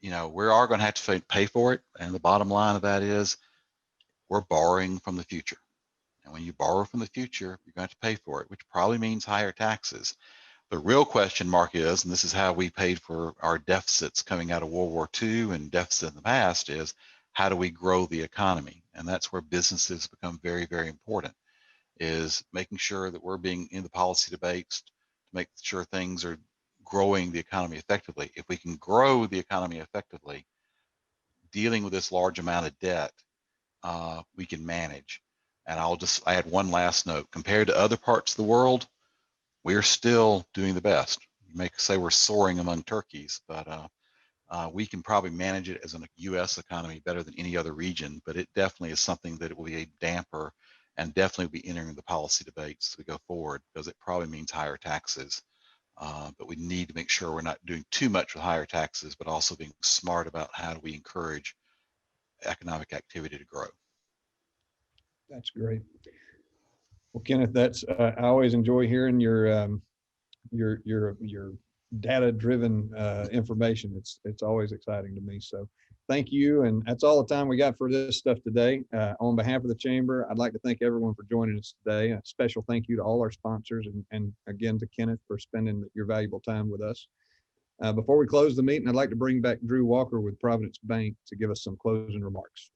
G: you know, we are going to have to pay for it. And the bottom line of that is we're borrowing from the future. And when you borrow from the future, you're going to have to pay for it, which probably means higher taxes. The real question mark is, and this is how we paid for our deficits coming out of World War II and deficit in the past, is how do we grow the economy? And that's where businesses become very, very important, is making sure that we're being in the policy debates to make sure things are growing the economy effectively. If we can grow the economy effectively, dealing with this large amount of debt, we can manage. And I'll just add one last note. Compared to other parts of the world, we're still doing the best. You may say we're soaring among turkeys, but we can probably manage it as a U.S. economy better than any other region, but it definitely is something that it will be a damper and definitely be entering the policy debates as we go forward, because it probably means higher taxes. But we need to make sure we're not doing too much with higher taxes, but also being smart about how do we encourage economic activity to grow.
A: That's great. Well, Kenneth, that's I always enjoy hearing your data-driven information. It's always exciting to me. So thank you. And that's all the time we got for this stuff today. On behalf of the Chamber, I'd like to thank everyone for joining us today. A special thank you to all our sponsors and again to Kenneth for spending your valuable time with us. Before we close the meeting, I'd like to bring back Drew Walker with Providence Bank to give us some closing remarks.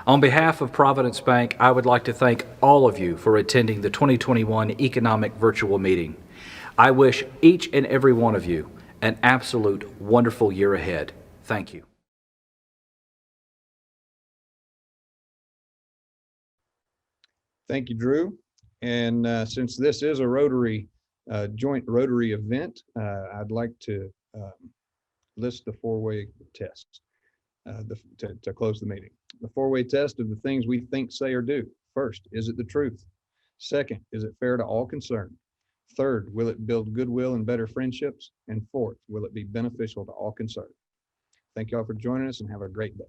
E: On behalf of Providence Bank, I would like to thank all of you for attending the 2021 Economic Virtual Meeting. I wish each and every one of you an absolute wonderful year ahead. Thank you.
A: Thank you, Drew. And since this is a Rotary, joint Rotary event, I'd like to list the four-way test to close the meeting. The four-way test of the things we think, say, or do. First, is it the truth? Second, is it fair to all concerned? Third, will it build goodwill and better friendships? And fourth, will it be beneficial to all concerned? Thank you all for joining us and have a great day.